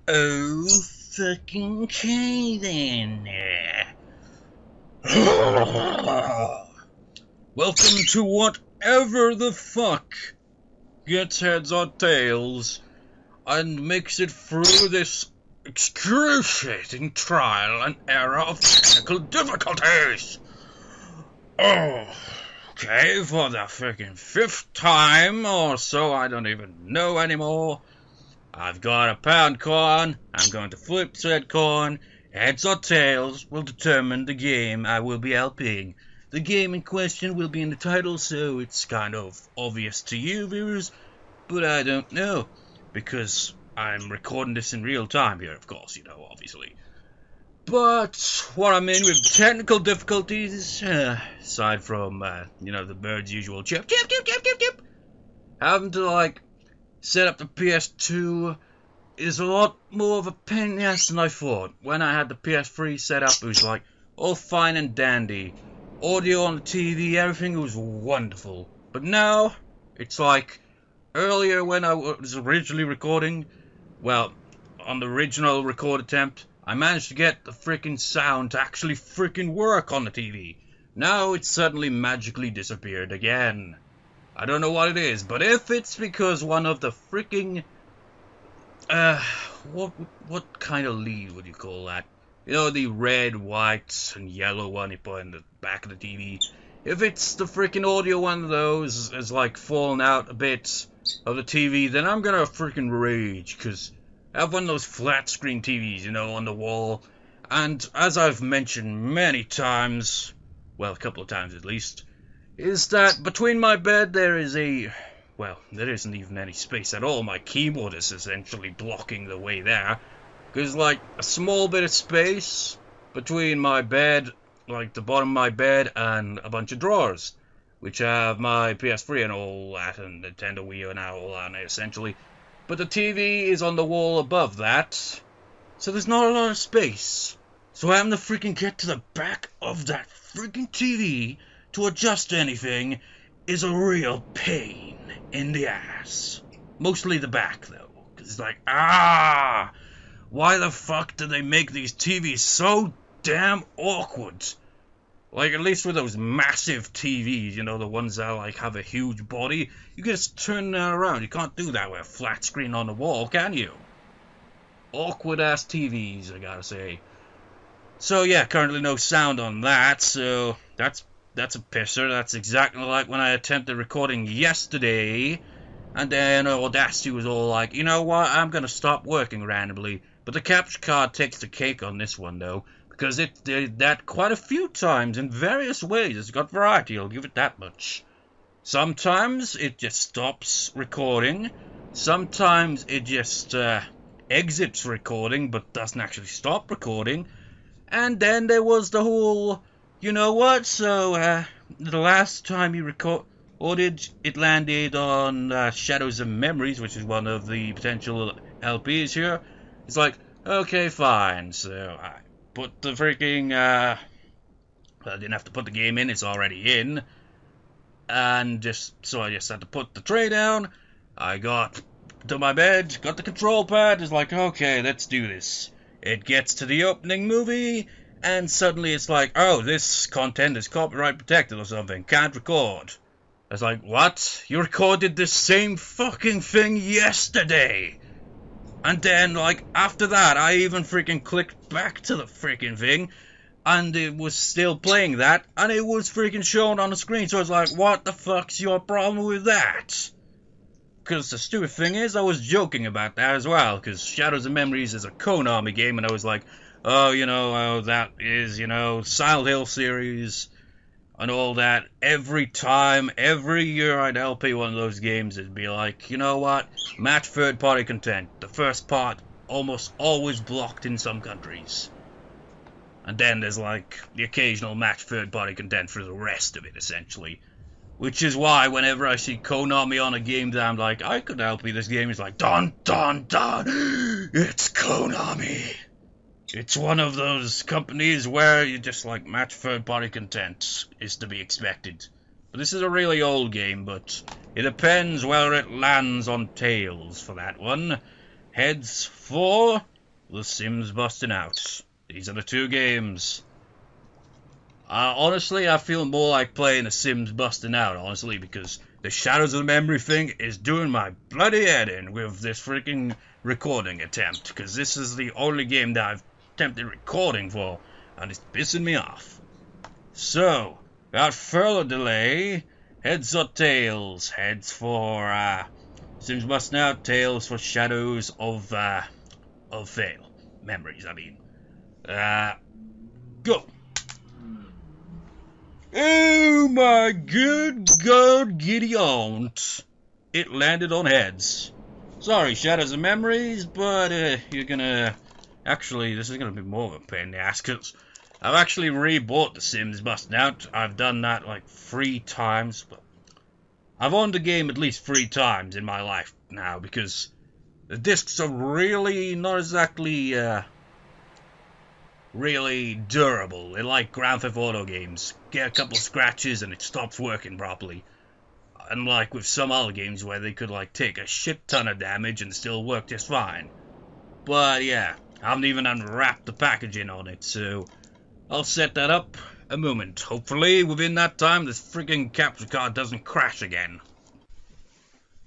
Oh, fucking okay then. Welcome to whatever the fuck gets heads or tails and makes it through this excruciating trial and error of technical difficulties. Oh, okay, for the freaking 5th time or so, I don't even know anymore. I've got a pound coin. I'm going to flip said coin. Heads or tails will determine the game I will be LPing. The game in question will be in the title, so it's kind of obvious to you viewers, but I don't know, because I'm recording this in real time here, of course, obviously. But what I mean with technical difficulties, aside from, the bird's usual chip, having to, set up the PS2 is a lot more of a pain in the ass than I thought. When I had the PS3 set up, it was all fine and dandy. Audio on the TV, everything was wonderful. But now, it's earlier when I was originally recording, on the original record attempt, I managed to get the freaking sound to actually freaking work on the TV. Now it's suddenly magically disappeared again. I don't know what it is, but if it's because one of the freaking what kind of lead would you call that? The red, white, and yellow one you put in the back of the TV. If it's the freaking audio one of those is falling out a bit of the TV, then I'm gonna freaking rage, because I have one of those flat screen TVs, on the wall. And as I've mentioned many times, a couple of times at least, is that between my bed there isn't even any space at all. My keyboard is essentially blocking the way there. There's a small bit of space between my bed, the bottom of my bed, and a bunch of drawers, which have my PS3 and all that, and Nintendo Wii U and all on it, essentially. But the TV is on the wall above that, so there's not a lot of space. So having to freaking get to the back of that freaking TV to adjust anything is a real pain in the ass. Mostly the back, though. Because it's why the fuck do they make these TVs so damn awkward? At least with those massive TVs, the ones that, have a huge body, you can just turn that around. You can't do that with a flat screen on the wall, can you? Awkward-ass TVs, I gotta say. So, yeah, currently no sound on that, so that's a pisser. That's exactly like when I attempted recording yesterday, and then Audacity was all like, you know what, I'm gonna stop working randomly. But the capture card takes the cake on this one, though, because it did that quite a few times in various ways. It's got variety, I'll give it that much. Sometimes it just stops recording. Sometimes it just exits recording, but doesn't actually stop recording. And then there was the whole, so the last time you recorded, it landed on Shadows and Memories, which is one of the potential LPs here. It's okay, fine, so I put the freaking, I didn't have to put the game in, it's already in, and I just had to put the tray down. I got to my bed, got the control pad, it's okay, let's do this. It gets to the opening movie, and suddenly it's this content is copyright protected or something, can't record. I was what? You recorded the same fucking thing yesterday! And then, after that, I even freaking clicked back to the freaking thing, and it was still playing that, and it was freaking shown on the screen, so I was what the fuck's your problem with that? Because the stupid thing is, I was joking about that as well, because Shadows and Memories is a Konami game, and I was that is, Silent Hill series, and all that. Every year I'd LP one of those games, it'd be match third-party content. The first part, almost always blocked in some countries. And then there's, the occasional match third-party content for the rest of it, essentially. Which is why whenever I see Konami on a game that I'm I could LP this game, it's dun dun dun, it's Konami. It's one of those companies where you just match third-party content is to be expected. But this is a really old game, but it depends whether it lands on tails for that one. Heads for The Sims Bustin Out. These are the two games. Honestly, I feel more like playing The Sims Bustin Out, honestly, because the Shadows of the Memory thing is doing my bloody head in with this freaking recording attempt, because this is the only game that I've attempted recording for, and it's pissing me off. So, without further delay, heads or tails? Heads for Sims Bustin Out, tails for Shadows of Fail. Memories, I mean. Go! Oh my good God, Gideon! It landed on heads. Sorry, Shadows of Memories, but you're gonna... Actually, this is gonna be more of a pain in the ass, because I've actually re-bought The Sims Bustin Out. I've done that like 3 times, but I've owned the game at least 3 times in my life now, because the discs are really not exactly really durable. They're like Grand Theft Auto games. Get a couple of scratches and it stops working properly. Unlike with some other games where they could like take a shit ton of damage and still work just fine. But yeah, I haven't even unwrapped the packaging on it, so I'll set that up a moment. Hopefully within that time this friggin' capture card doesn't crash again.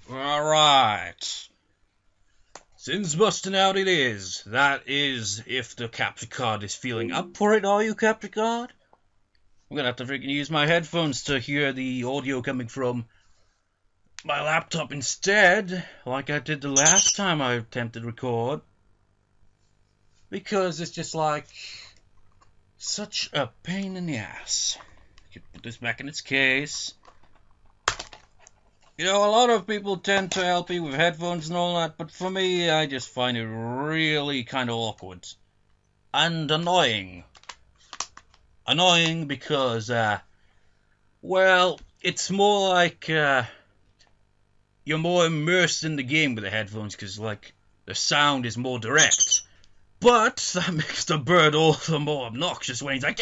Alright. Sims Bustin Out it is. That is if the capture card is feeling up for it, are you, capture card? I'm gonna have to freaking use my headphones to hear the audio coming from my laptop instead, like I did the last time I attempted to record. Because it's just like such a pain in the ass. Put this back in its case. You know, a lot of people tend to help me with headphones and all that, but for me, I just find it really kind of awkward. And annoying. Annoying because, well, it's more like, you're more immersed in the game with the headphones, because, like, the sound is more direct. But that makes the bird all the more obnoxious when he's like...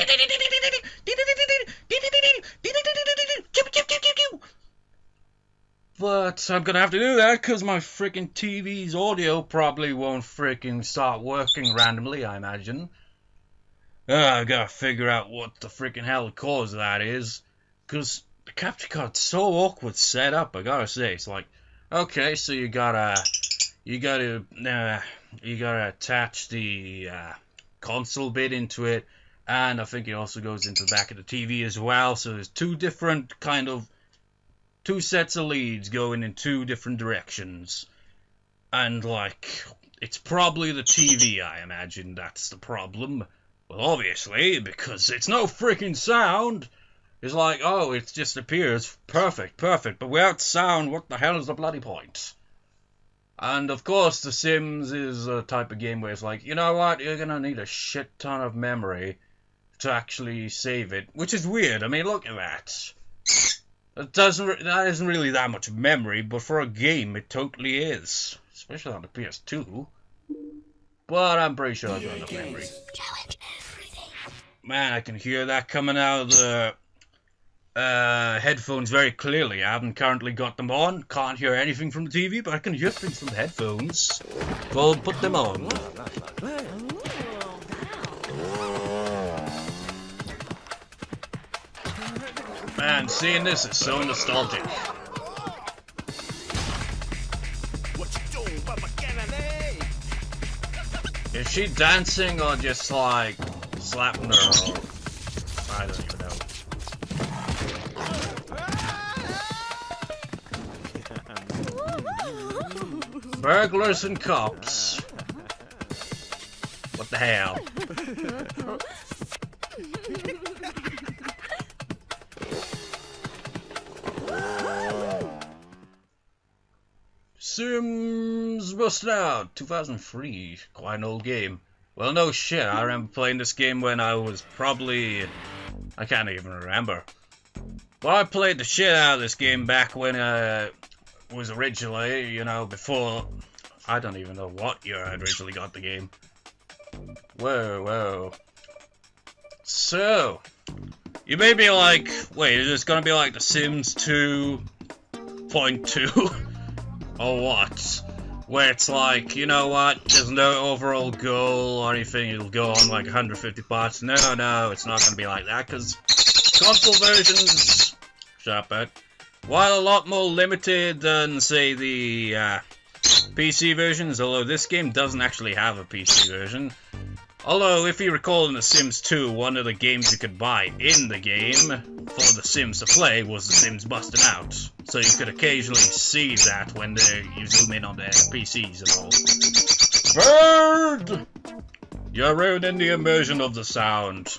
But I'm gonna have to do that because my freaking TV's audio probably won't freaking start working randomly, I imagine. I gotta figure out what the freaking hell the cause of that is. Because the capture card's so awkward set up, I gotta say. It's like, okay, so you gotta attach the console bit into it, and I think it also goes into the back of the TV as well. So there's two sets of leads going in 2 different directions. And, like, it's probably the TV, I imagine, that's the problem. Well, obviously, because it's no freaking sound. It's like, oh, it just appears perfect, but without sound, what the hell is the bloody point? And, of course, The Sims is a type of game where it's like, you know what, you're gonna need a shit ton of memory to actually save it. Which is weird, I mean, look at that. That isn't really that much memory, but for a game, it totally is. Especially on the PS2. But I'm pretty sure I've got enough memory. Man, I can hear that coming out of the headphones very clearly. I haven't currently got them on. Can't hear anything from the TV, but I can hear things from the headphones. Well, put them on. Man, seeing this is so nostalgic. Is she dancing or just like slapping her? I don't even know. Burglars and cops. What the hell? Sims Bustin Out, 2003, quite an old game. Well, no shit, I remember playing this game when I was probably... I can't even remember. But I played the shit out of this game back when it was originally, you know, before... I don't even know what year I originally got the game. Whoa. So, you may be like, wait, is this gonna be like The Sims 2.2? Or what? where it's like, you know what, there's no overall goal or anything, it'll go on like 150 parts. No, it's not gonna be like that, because console versions, shut up, Ed, while a lot more limited than, say, the PC versions, although this game doesn't actually have a PC version. Although, if you recall in The Sims 2, one of the games you could buy in the game for the Sims to play was The Sims Bustin Out. So you could occasionally see that when you zoom in on their PCs and all. Bird! You're ruining the immersion of the sound.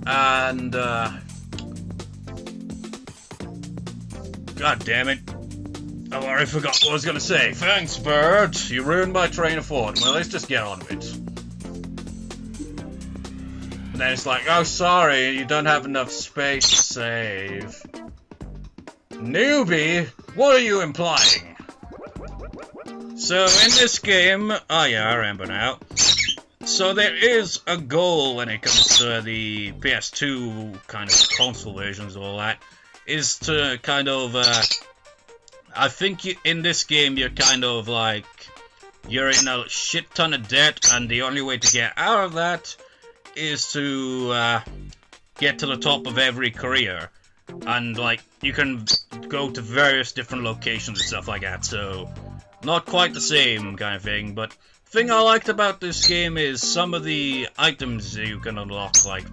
And, God damn it. I already forgot what I was gonna say. Thanks, Bird. You ruined my train of thought. Well, let's just get on with it. And then it's like, oh, sorry, you don't have enough space to save. Newbie? What are you implying? So, in this game... Oh, yeah, I remember now. So, there is a goal when it comes to the PS2 kind of console versions and all that. Is to kind of... I think in this game, you're kind of like... You're in a shit ton of debt, and the only way to get out of that is to get to the top of every career, and like you can go to various different locations and stuff like that, so not quite the same kind of thing. But the thing I liked about this game is some of the items you can unlock, like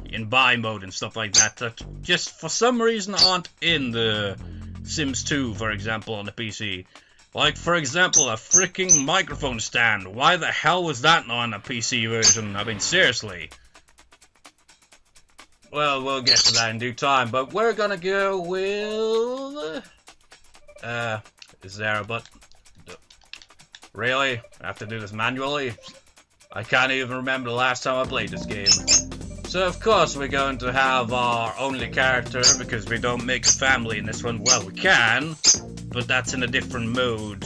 in buy mode and stuff like that, that just for some reason aren't in the Sims 2, for example, on the PC. Like, for example, a freaking microphone stand. Why the hell was that not on a PC version? I mean, seriously. Well, we'll get to that in due time, but we're gonna go with... is there a button? Really? I have to do this manually? I can't even remember the last time I played this game. So, of course, we're going to have our only character, because we don't make a family in this one. Well, we can, but that's in a different mode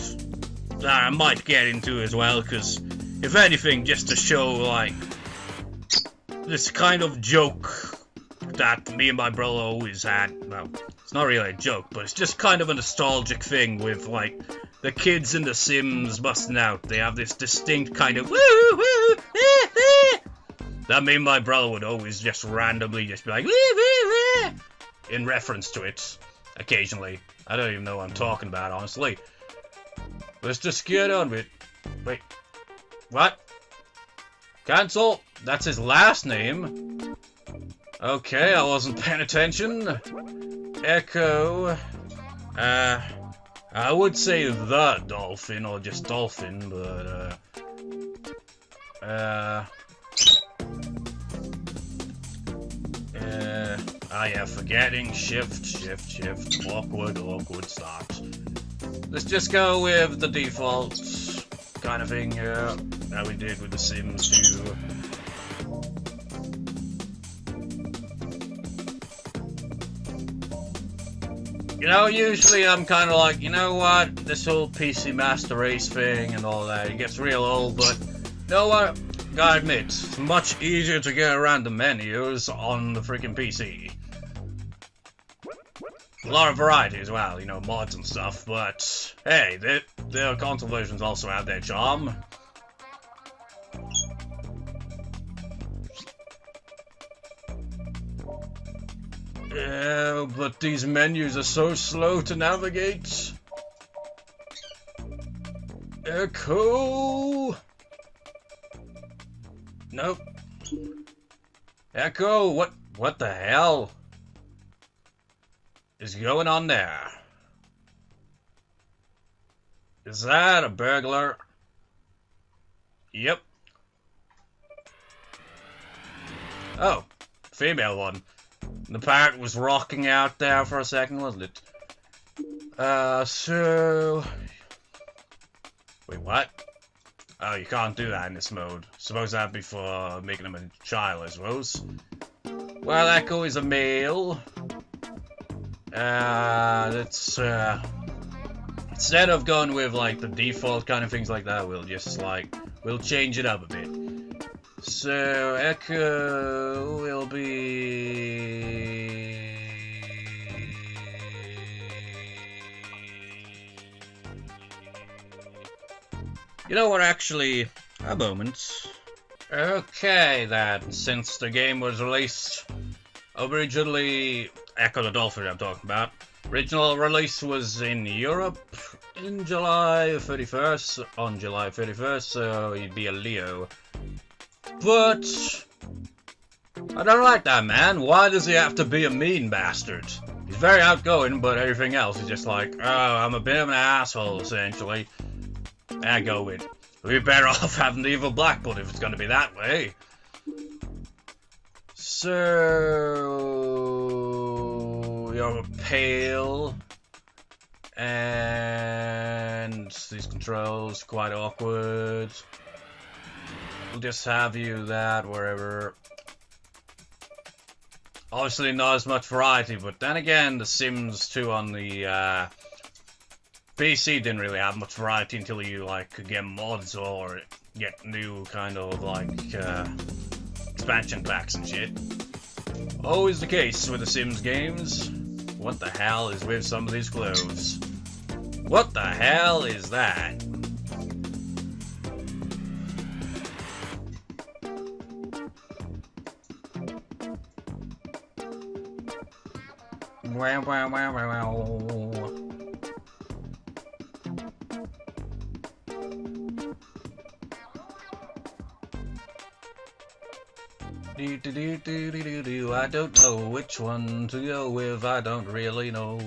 that I might get into as well, because, if anything, just to show, like, this kind of joke that me and my brother always had. Well, it's not really a joke, but it's just kind of a nostalgic thing with, like, the kids in The Sims Bustin Out. They have this distinct kind of woo-woo, that me and my brother would always just randomly just be like, in reference to it, occasionally. I don't even know what I'm talking about, honestly. Let's just get on with it. Wait. What? Cancel? That's his last name? Okay, I wasn't paying attention. Ecco. I would say the dolphin, or just dolphin, but, yeah, forgetting, shift, awkward start. Let's just go with the default kind of thing, that we did with The Sims 2. You know, usually I'm kind of like, you know what, this whole PC Master Race thing and all that, it gets real old, but you know what, gotta admit, it's much easier to get around the menus on the freaking PC. A lot of variety as well, you know, mods and stuff, but hey, their console versions also have their charm. Yeah, but these menus are so slow to navigate. Ecco! Nope. Ecco, what the hell is going on there? Is that a burglar? Yep. Oh, female one. The parrot was rocking out there for a second, wasn't it? So... Wait, what? Oh, you can't do that in this mode. Suppose that'd be for making him a child, I suppose. Well, Ecco is a male. Let's, instead of going with, like, the default kind of things like that, we'll just, like, we'll change it up a bit. So, Ecco will be... You know what, actually, a moment. Okay, then, since the game was released originally, Ecco the Dolphin I'm talking about, original release was in Europe in July 31st, on July 31st, so he'd be a Leo. But I don't like that man. Why does he have to be a mean bastard? He's very outgoing, but everything else is just like, oh, I'm a bit of an asshole, essentially. I go with, we're better off having the evil Blackboard if it's going to be that way. So you're pale, and these controls quite awkward. We'll just have you that wherever. Obviously not as much variety, but then again, The Sims 2 on the PC didn't really have much variety until you like could get mods or get new kind of like expansion packs and shit. Always the case with the Sims games. What the hell is with some of these clothes? What the hell is that? Wow, wow, wow, wow, wow. I don't know which one to go with, I don't really know.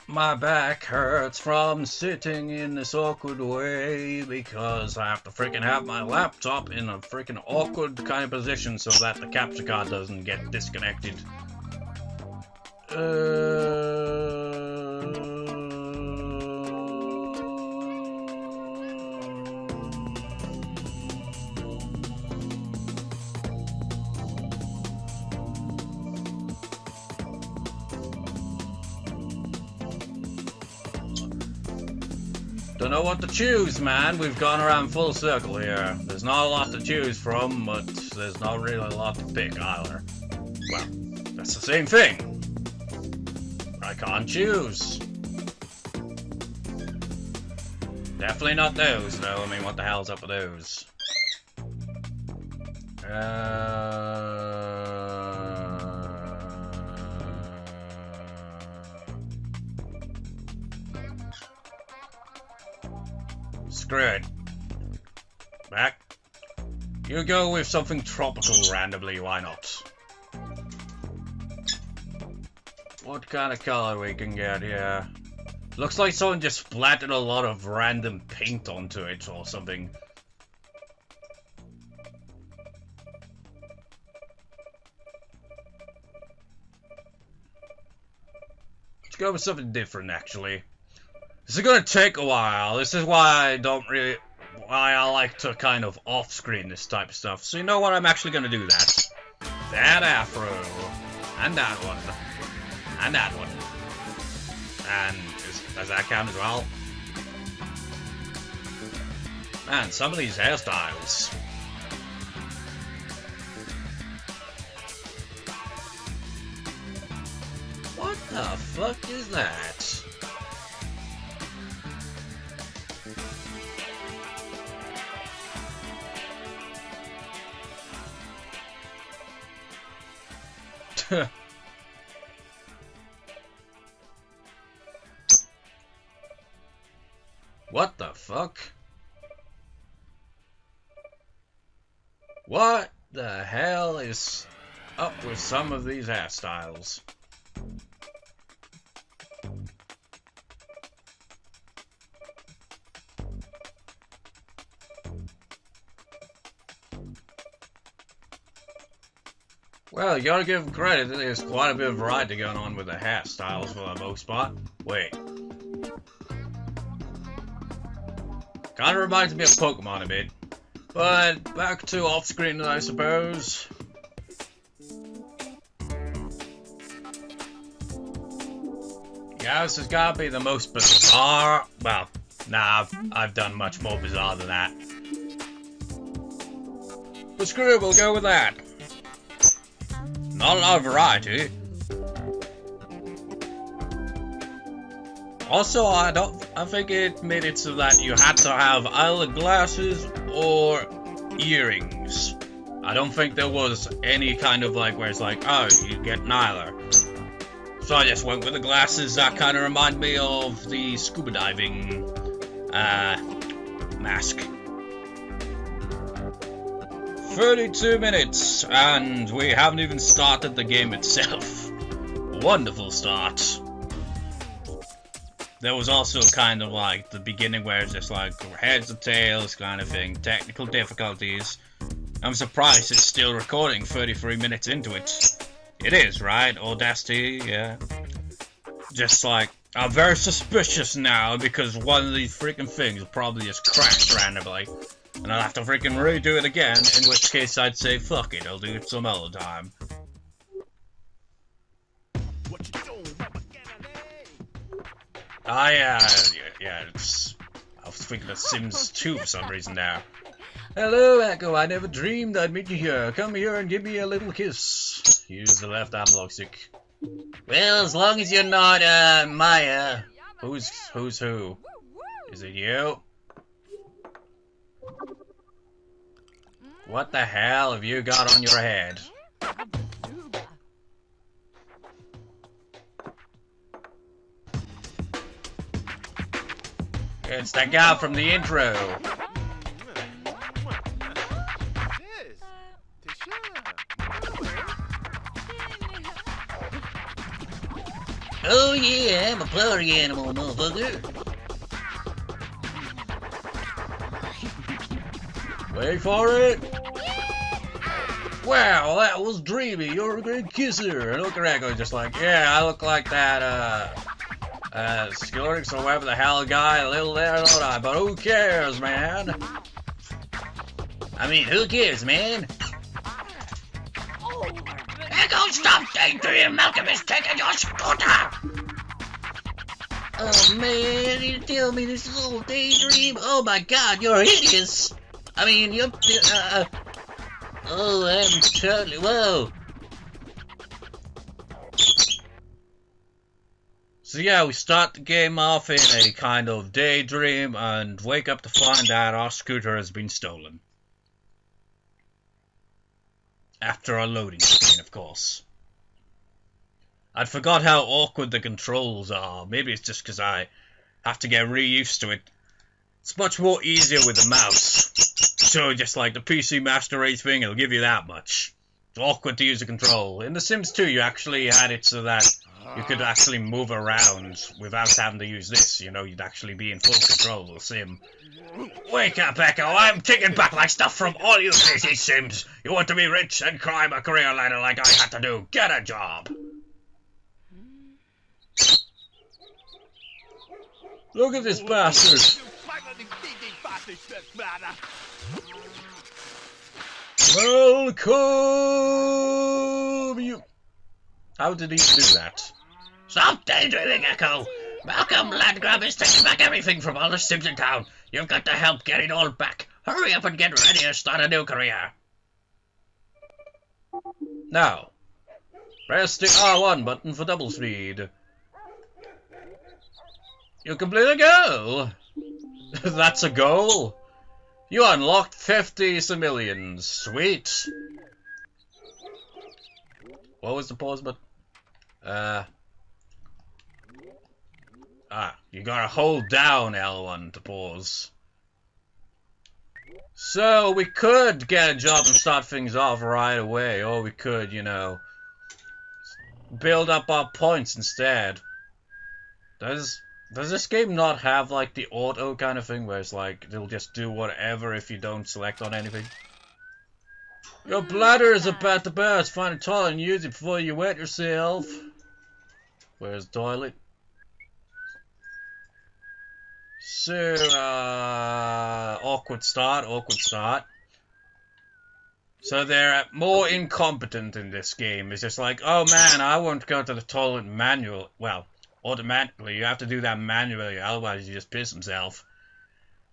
My back hurts from sitting in this awkward way because I have to freaking have my laptop in a freaking awkward kind of position so that the capture card doesn't get disconnected. Don't know what to choose, man. We've gone around full circle here. There's not a lot to choose from, but there's not really a lot to pick either. Well, that's the same thing. I can't choose. Definitely not those, though. I mean, what the hell's up with those? Screw it. Back. You go with something tropical randomly, why not? What kind of color we can get here? Looks like someone just splattered a lot of random paint onto it or something. Let's go with something different, actually. This is gonna take a while. This is why I like to kind of off-screen this type of stuff. So you know what? I'm actually gonna do that. That afro. And that one. And that one. And does that count as well? Man, some of these hairstyles. What the fuck is that? What the fuck? What the hell is up with some of these hairstyles? Well, you gotta give them credit. There's quite a bit of variety going on with the hairstyles for the most part. Wait. Kinda reminds me of Pokemon a bit. But back to off-screen, I suppose. Yeah, this has gotta be the most bizarre. Well, nah, I've done much more bizarre than that. But screw it, we'll go with that. Not a lot of variety. Also, I think it made it so that you had to have either glasses or earrings. I don't think there was any kind of like where it's like, oh, you get neither. So I just went with the glasses. That kind of remind me of the scuba diving mask. 32 minutes, and we haven't even started the game itself. Wonderful start. There was also kind of like the beginning where it's just like heads or tails kind of thing, technical difficulties. I'm surprised it's still recording 33 minutes into it. It is, right? Audacity, yeah. Just like, I'm very suspicious now because one of these freaking things probably just crashed randomly. And I'll have to freaking redo it again, in which case I'd say, fuck it, I'll do it some other time. Yeah, it's... I was thinking of Sims 2 for some reason now. Hello, Ecco, I never dreamed I'd meet you here. Come here and give me a little kiss. Use the left analog stick. Well, as long as you're not, Maya. Who's who? Is it you? What the hell have you got on your head? It's that guy from the intro. Oh yeah, I'm a party animal, motherfucker. Wait for it. Wow, that was dreamy. You're a great kisser. And look at Ecco, just like, yeah, I look like that, Skillrix or whatever the hell guy a little there, don't I? But who cares, man? I mean, who cares, man? Ecco, stop daydreaming! Malcolm is taking your scooter! Oh man, you tell me this is all daydream? Oh my god, you're hideous! I mean, you're, oh, I'm totally, whoa! So yeah, we start the game off in a kind of daydream and wake up to find out our scooter has been stolen. After a loading screen, of course. I'd forgot how awkward the controls are. Maybe it's just because I have to get re-used to it. It's much more easier with the mouse. So just like the PC Master Race thing, it'll give you that much. It's awkward to use the control. In The Sims 2, you actually had it so that you could actually move around without having to use this. You know, you'd actually be in full control of the Sim. Wake up, Ecco! I'm taking back my stuff from all you crazy Sims! You want to be rich and climb a career ladder like I had to do? Get a job! Look at this bastard! Welcome you! How did he do that? Stop daydreaming, Ecco! Malcolm Landgrab is taking back everything from all the Sims in town. You've got to help get it all back. Hurry up and get ready to start a new career. Now, press the R1 button for double speed. You complete a goal! That's a goal! You unlocked 50 simoleons. Sweet! What was the pause button? You gotta hold down L1 to pause. So, we could get a job and start things off right away, or we could, you know, build up our points instead. Does this game not have, like, the auto kind of thing, where it's like, it'll just do whatever if you don't select on anything? Your bladder is about to burst. Find a toilet and use it before you wet yourself. Where's the toilet? So, awkward start. So they're more incompetent in this game. It's just like, oh man, I won't go to the toilet manual. Well, automatically, you have to do that manually, otherwise you just piss himself.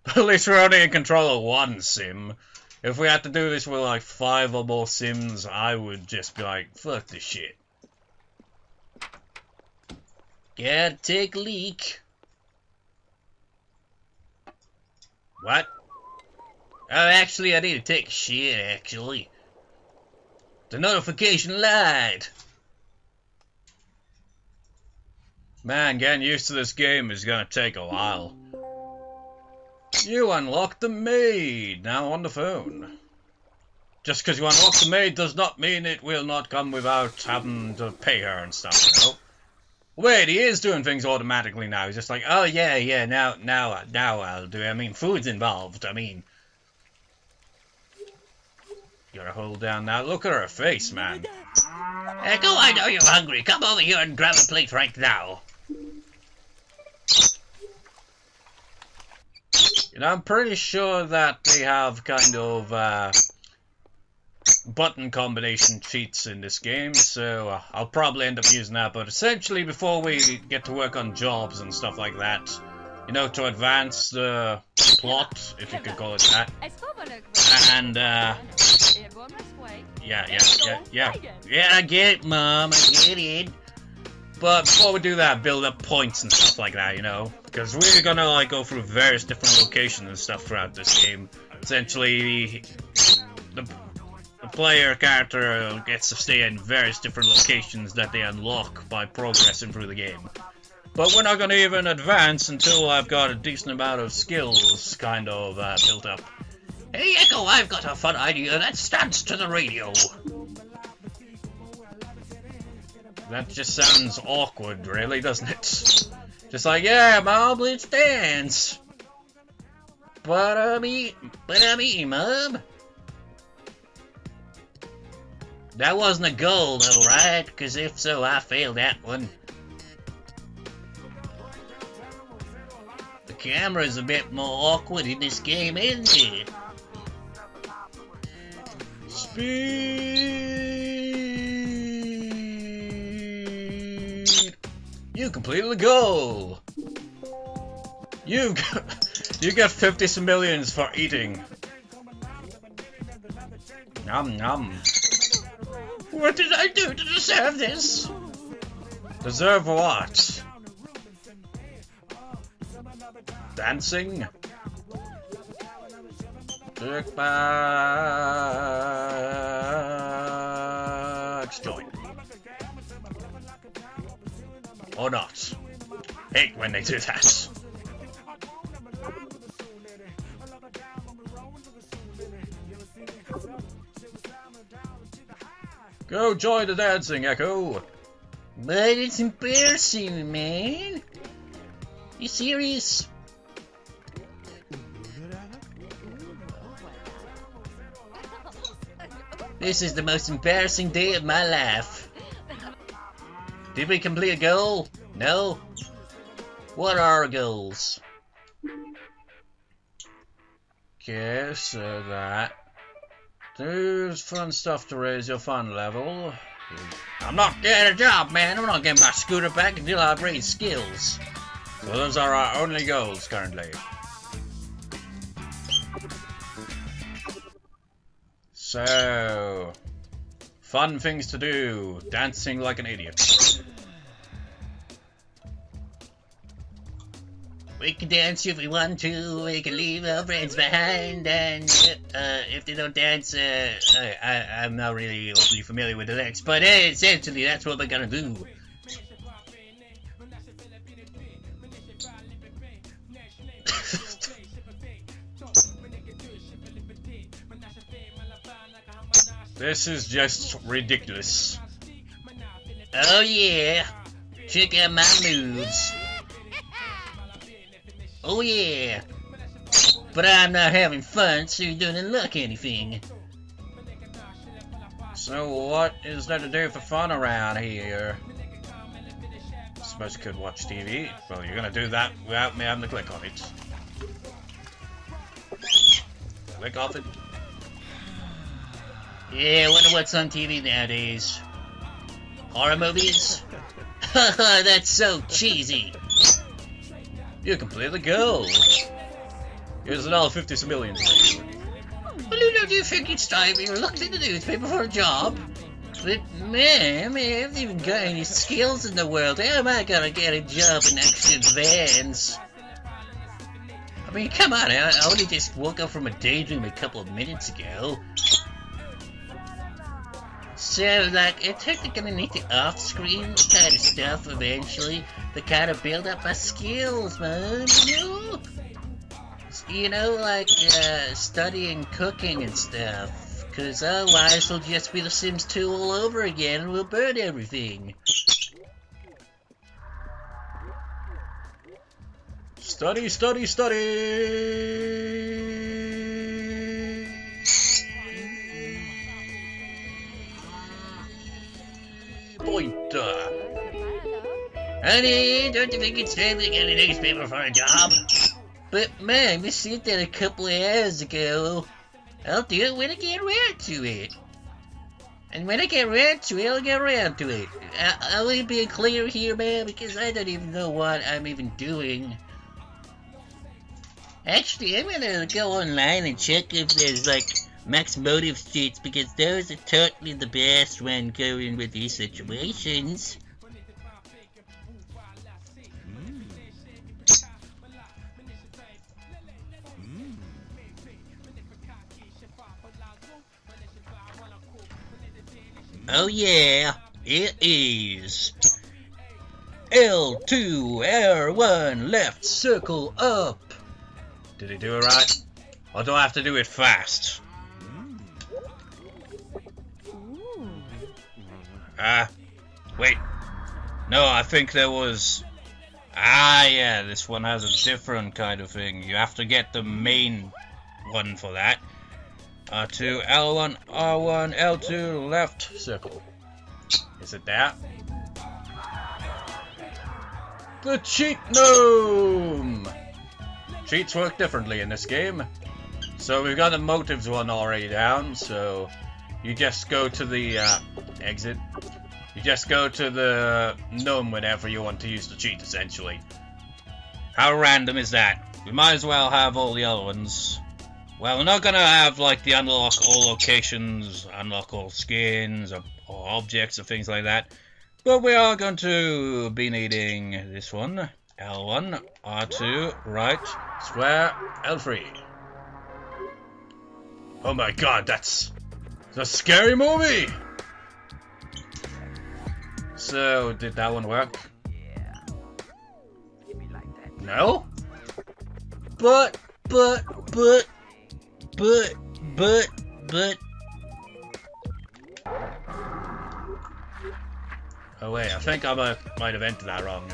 But at least we're only in control of one sim. If we had to do this with like 5 or more sims, I would just be like, fuck this shit. Gotta take a leak. What? Oh, actually, I need to take a shit, actually. The notification lied. Man, getting used to this game is gonna take a while. You unlocked the maid, now on the phone. Just because you unlock the maid does not mean it will not come without having to pay her and stuff, you know? Wait, he is doing things automatically now. He's just like, oh yeah, now I'll do it. I mean, food's involved, I mean. You gotta hold down now. Look at her face, man. Ecco, I know you're hungry. Come over here and grab a plate right now. You know, I'm pretty sure that they have kind of button combination cheats in this game, so I'll probably end up using that. But essentially, before we get to work on jobs and stuff like that, you know, to advance the plot, if you could call it that, and yeah, I get it, Mom, I get it. But before we do that, build up points and stuff like that, you know, because we're gonna like go through various different locations and stuff throughout this game. Essentially, the player character gets to stay in various different locations that they unlock by progressing through the game. But we're not gonna even advance until I've got a decent amount of skills kind of built up. Hey, Ecco, I've got a fun idea. Let's dance to the radio. That just sounds awkward, really, doesn't it? Just like, yeah, Mom, let's dance. But me, Mom. That wasn't a goal, though, right? Because if so, I failed that one. The camera's a bit more awkward in this game, isn't it? Speed. You completed the goal. You get 50 simoleons for eating. Nom nom. What did I do to deserve this? Deserve what? Dancing? Douchebags join. Or not. Hate when they do that. Go join the dancing, Ecco. But it's embarrassing, man. You serious? This is the most embarrassing day of my life. Did we complete a goal? No? What are our goals? Okay, so that. There's fun stuff to raise your fun level. I'm not getting a job, man. I'm not getting my scooter back until I've raised skills. So those are our only goals currently. So, fun things to do. Dancing like an idiot. We can dance if we want to, we can leave our friends behind, and if they don't dance, I'm not really overly familiar with the lyrics, but essentially that's what we're gonna do. This is just ridiculous. Oh yeah, check out my moves. Oh yeah, but I'm not having fun, so you don't unlock anything. So what is there to do for fun around here? I suppose you could watch TV. Well, you're gonna do that without me having to click on it. Click off it. Yeah, I wonder what's on TV nowadays. Horror movies? Haha, that's so cheesy. You completed the goal. Here's another 50 simoleons for you. Well, don't you think it's time you looked in the newspaper for a job? But, man, I haven't even got any skills in the world. How am I gonna get a job in action vans? I mean, come on, I only just woke up from a daydream a couple of minutes ago. So, like, I'm technically gonna need the off-screen kind of stuff eventually to kind of build up my skills, man, you know? You know, like, studying cooking and stuff. Because otherwise it'll just be The Sims 2 all over again and we'll burn everything. Study, study, study! Pointer! Honey, don't you think it's time to get a newspaper for a job? But man, we said that a couple of hours ago. I'll do it when I get around to it. And when I get around to it, I'll get around to it. I will be clear here, man, because I don't even know what I'm even doing. Actually, I'm gonna go online and check if there's, like, max motive sheets, because those are totally the best when going with these situations. Oh yeah, it is. L2, R1, left, circle up. Did he do it right? Or do I have to do it fast? Wait. No, I think there was... yeah, this one has a different kind of thing. You have to get the main one for that. R2, L1, R1, L2, left, circle. Is it that? The cheat gnome! Cheats work differently in this game. So we've got the motives one already down, so you just go to the exit. You just go to the gnome whenever you want to use the cheat, essentially. How random is that? We might as well have all the other ones. Well, we're not gonna have like the unlock all locations, unlock all skins, or objects, or things like that. But we are going to be needing this one. L1, R2, right, square, L3. Oh my god, that's a scary movie! So, did that one work? No? But... Oh wait, I think I might have entered that wrong.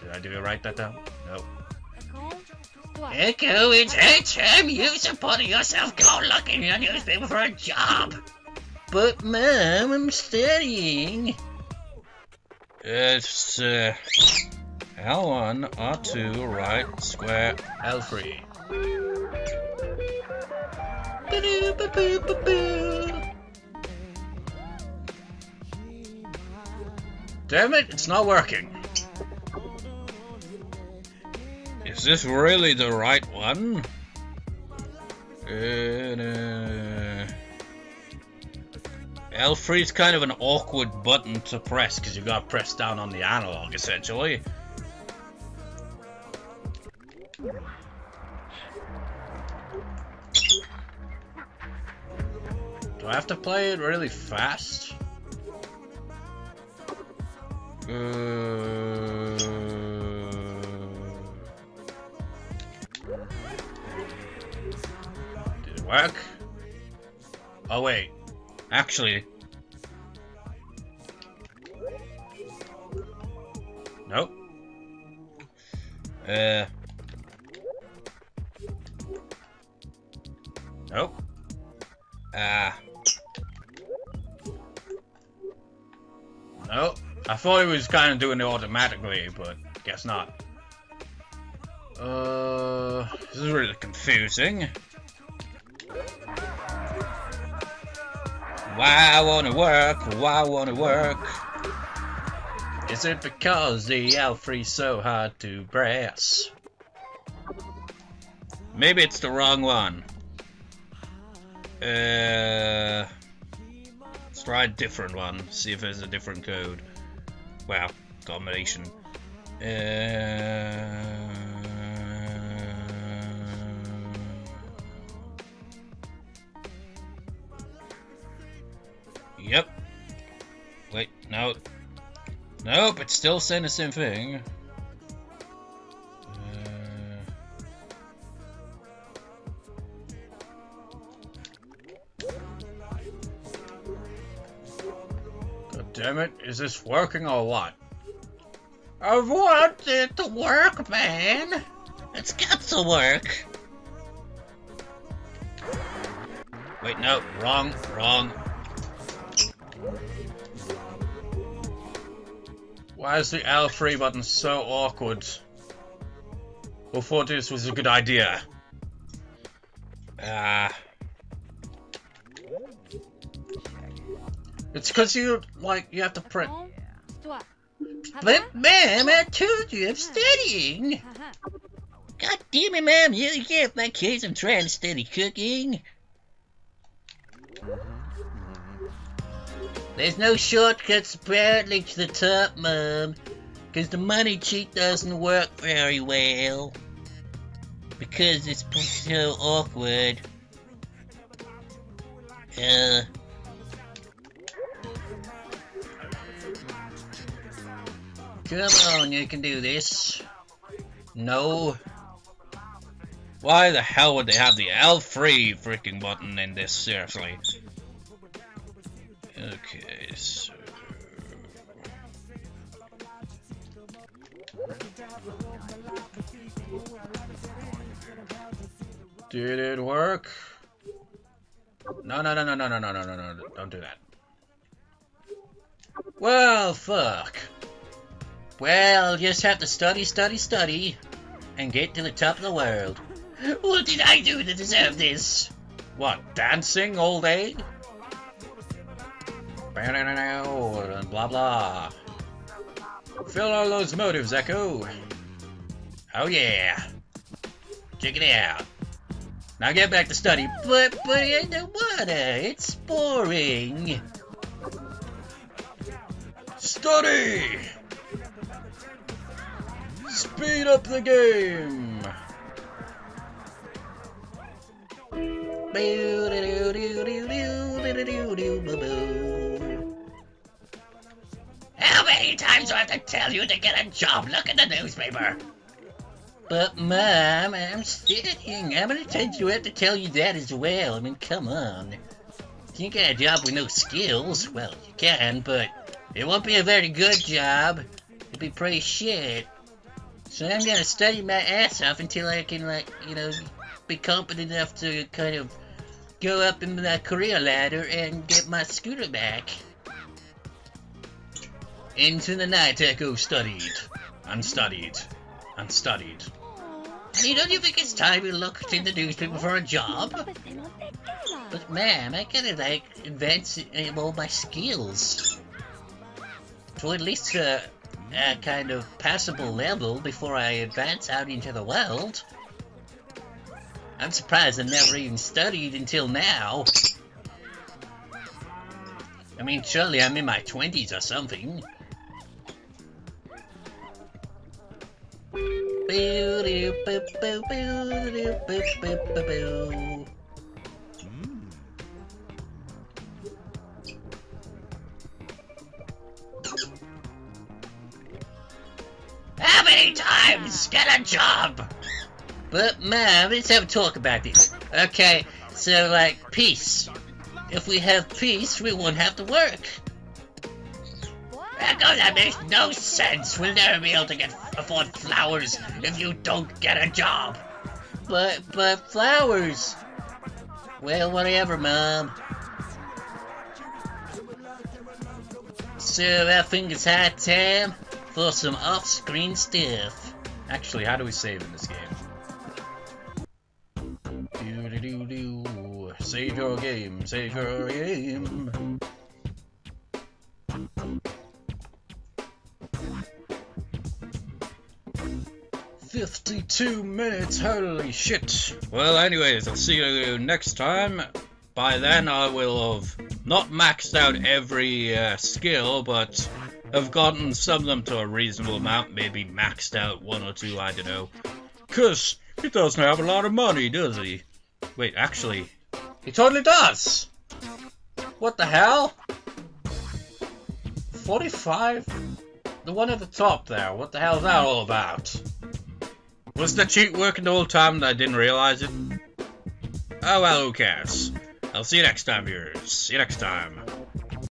Did I do it right that time? No. Ecco, it's high time you supporting yourself go looking in a newspaper for a job. But Mom, I'm studying. It's L1, R2, right, square, L3. Damn it, it's not working. Is this really the right one? L3 is kind of an awkward button to press because you gotta press down on the analog essentially. Do I have to play it really fast? Did it work? Oh wait, actually. Nope. Nope. Nope. I thought he was kind of doing it automatically, but guess not. This is really confusing. Why I wanna work? Why I wanna work? Is it because the L3's so hard to press? Maybe it's the wrong one. Let's try a different one. See if there's a different code. Well, combination. Yep. Wait, no. Nope, it's still saying the same thing. God damn it, is this working or what? I want it to work, man. It's got to work. Wait, no, wrong. Why is the L3 button so awkward? Who thought this was a good idea? It's because you have to print. But, ma'am, I told you I'm studying. God damn it, ma'am, you get my case. I'm trying to study cooking. There's no shortcuts apparently to the top, Mom, because the money cheat doesn't work very well. Because it's so awkward. Come on, you can do this. No. Why the hell would they have the L3 freaking button in this, seriously? Okay, so... Did it work? No, don't do that. Well, fuck. Well, just have to study, and get to the top of the world. What did I do to deserve this? What, dancing all day? Blah blah. Fill all those motives, Ecco. Oh yeah. Check it out. Now get back to study. But I don't wanna. It's boring. Study! Speed up the game! How many times do I have to tell you to get a job? Look at the newspaper. But, Mom, I'm studying. How many times do I have to tell you that as well? I mean, come on. If you get a job with no skills, well, you can, but it won't be a very good job. It'll be pretty shit. So I'm gonna study my ass off until I can, be competent enough to kind of go up in the career ladder and get my scooter back. Into the night, Ecco studied. Unstudied. Hey, don't you think it's time we looked in the newspaper for a job? But, ma'am, I gotta, advance all my skills. To at least a kind of passable level before I advance out into the world. I'm surprised I never even studied until now. I mean, surely I'm in my 20s or something. How many times? Get a job! But, ma'am, let's have a talk about this. Okay, so, peace. If we have peace, we won't have to work. Ecco, that makes no sense. We'll never be able to afford flowers if you don't get a job. But flowers. Well, whatever, Mom. So, I think it's high time for some off-screen stuff. Actually, how do we save in this game? Save your game, save your game. "52 minutes, holy shit." Well, anyways, I'll see you next time. By then I will have not maxed out every skill, but I've gotten some of them to a reasonable amount, maybe maxed out 1 or 2, I don't know. 'Cause he doesn't have a lot of money, does he? Wait, actually, he totally does! What the hell? 45? The one at the top there, what the hell is that all about? Was the cheat working the whole time and I didn't realize it? Oh well, who cares? I'll see you next time, viewers. See you next time.